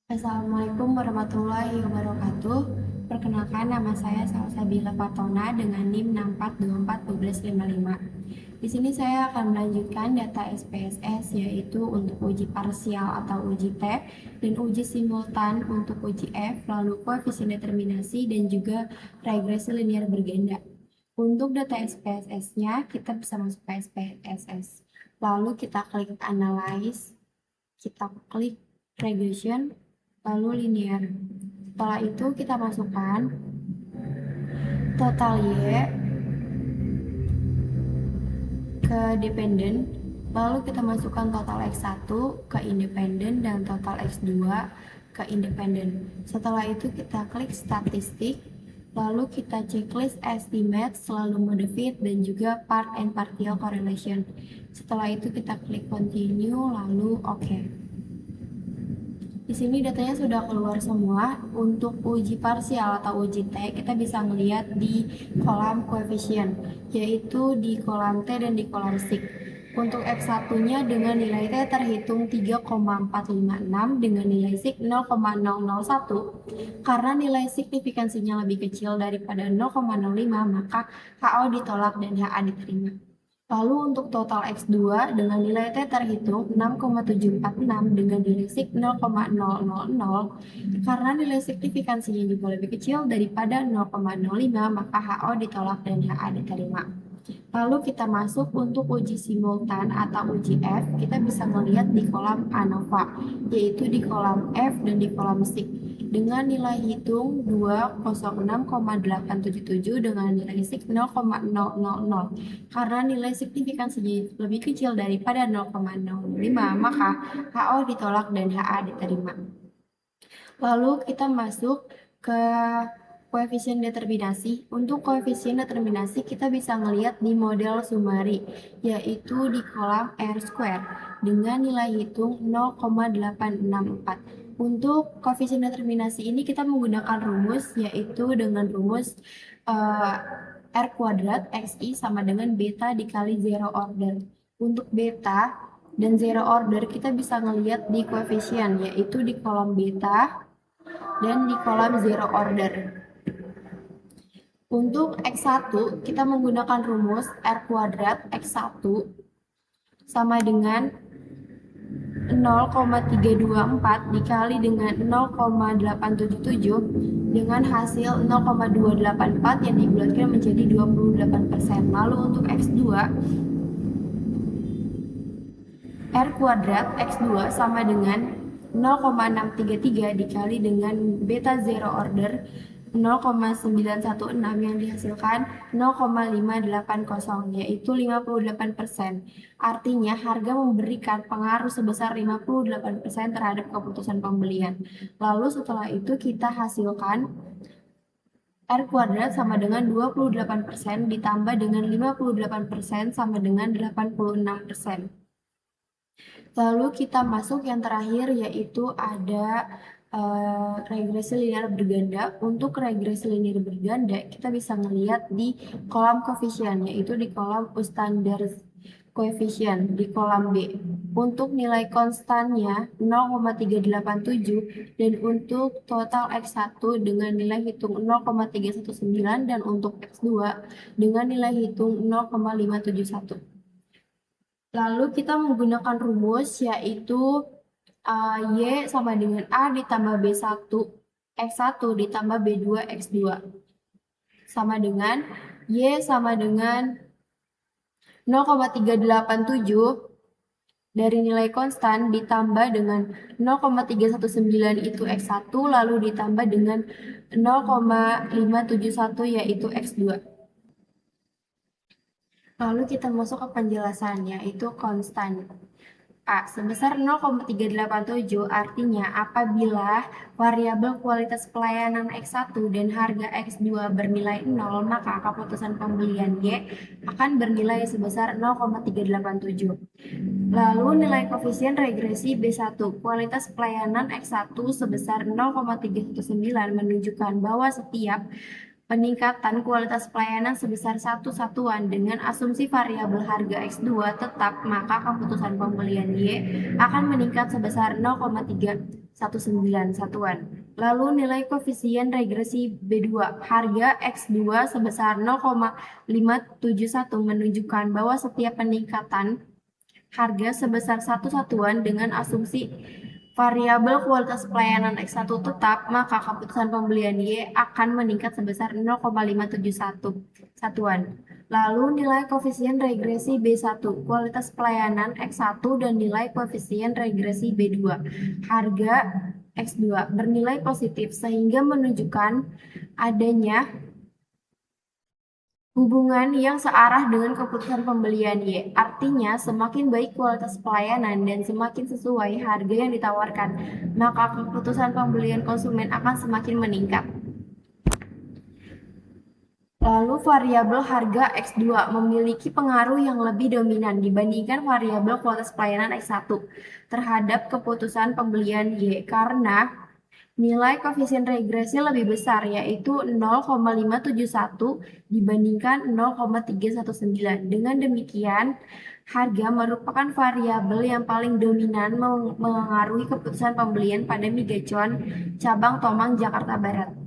Assalamualaikum warahmatullahi wabarakatuh. Perkenalkan, nama saya Salsabila Fatona dengan NIM 64241255. Di sini saya akan melanjutkan data SPSS, yaitu untuk uji parsial atau uji T dan uji simultan untuk uji F, lalu koefisien determinasi dan juga regresi linear berganda. Untuk data SPSS-nya, kita bisa masuk ke SPSS. Lalu kita klik Analyze, kita klik Regression, lalu linear. Setelah itu kita masukkan total Y ke dependent, lalu kita masukkan total X1 ke independen dan total X2 ke independen. Setelah itu kita klik statistik, lalu kita checklist estimate, selalu mode fit dan juga part and partial correlation. Setelah itu kita klik continue, lalu OK. Di sini datanya sudah keluar semua. Untuk uji parsial atau uji T, kita bisa melihat di kolom koefisien, yaitu di kolom T dan di kolom sig. Untuk X1-nya dengan nilai T terhitung 3,456 dengan nilai sig 0,001. Karena nilai signifikansinya lebih kecil daripada 0,05, maka HO ditolak dan HA diterima. Lalu untuk total X2 dengan nilai T terhitung 6,746 dengan nilai sig 0,000. Karena nilai signifikansinya juga lebih kecil daripada 0,05, maka HO ditolak dan HA diterima. Lalu kita masuk untuk uji simultan atau uji F, kita bisa melihat di kolom ANOVA, yaitu di kolom F dan di kolom sig. Dengan nilai hitung 206,877 dengan nilai sig 0,000. Karena nilai signifikansinya lebih kecil daripada 0,05, maka HO ditolak dan HA diterima. Lalu kita masuk ke koefisien determinasi. Untuk koefisien determinasi kita bisa melihat di model Sumari, yaitu di kolom R square dengan nilai hitung 0,864. Untuk koefisien determinasi ini kita menggunakan rumus, yaitu dengan rumus R kuadrat XI sama dengan beta dikali zero order. Untuk beta dan zero order kita bisa melihat di koefisien, yaitu di kolom beta dan di kolom zero order. Untuk X1 kita menggunakan rumus R kuadrat X1 sama dengan 0,324 dikali dengan 0,877 dengan hasil 0,284 yang dibulatkan menjadi 28%. Lalu untuk X2, R kuadrat X2 sama dengan 0,633 dikali dengan beta zero order 0,916 yang dihasilkan 0,580, yaitu 58%. Artinya harga memberikan pengaruh sebesar 58% terhadap keputusan pembelian. Lalu setelah itu kita hasilkan R kuadrat sama dengan 28% ditambah dengan 58% sama dengan 86%. Lalu kita masuk yang terakhir, yaitu ada regresi linear berganda. Untuk regresi linear berganda kita bisa melihat di kolom koefisien, yaitu di kolom standard koefisien di kolom B. Untuk nilai konstannya 0,387 dan untuk total X1 dengan nilai hitung 0,319 dan untuk X2 dengan nilai hitung 0,571. Lalu kita menggunakan rumus, yaitu Y sama dengan A ditambah B1 X1 ditambah B2 X2 sama dengan Y sama dengan 0,387 dari nilai konstan ditambah dengan 0,319 itu X1 lalu ditambah dengan 0,571 yaitu X2. Lalu kita masuk ke penjelasannya, itu konstan A sebesar 0,387, artinya apabila variabel kualitas pelayanan X1 dan harga X2 bernilai 0, maka keputusan pembelian Y akan bernilai sebesar 0,387. Lalu nilai koefisien regresi B1, kualitas pelayanan X1 sebesar 0,319 menunjukkan bahwa setiap peningkatan kualitas pelayanan sebesar satu satuan dengan asumsi variabel harga X2 tetap, maka keputusan pembelian Y akan meningkat sebesar 0,319 satuan. Lalu nilai koefisien regresi B2 harga X2 sebesar 0,571 menunjukkan bahwa setiap peningkatan harga sebesar satu satuan dengan asumsi variabel kualitas pelayanan X1 tetap, maka keputusan pembelian Y akan meningkat sebesar 0,571 satuan. Lalu nilai koefisien regresi B1, kualitas pelayanan X1 dan nilai koefisien regresi B2, harga X2 bernilai positif sehingga menunjukkan adanya hubungan yang searah dengan keputusan pembelian Y. Artinya, semakin baik kualitas pelayanan dan semakin sesuai harga yang ditawarkan, maka keputusan pembelian konsumen akan semakin meningkat. Lalu variabel harga X2 memiliki pengaruh yang lebih dominan dibandingkan variabel kualitas pelayanan X1 terhadap keputusan pembelian Y karena nilai koefisien regresi lebih besar, yaitu 0,571 dibandingkan 0,319. Dengan demikian, harga merupakan variabel yang paling dominan mengaruhi keputusan pembelian pada Migacon cabang Tomang, Jakarta Barat.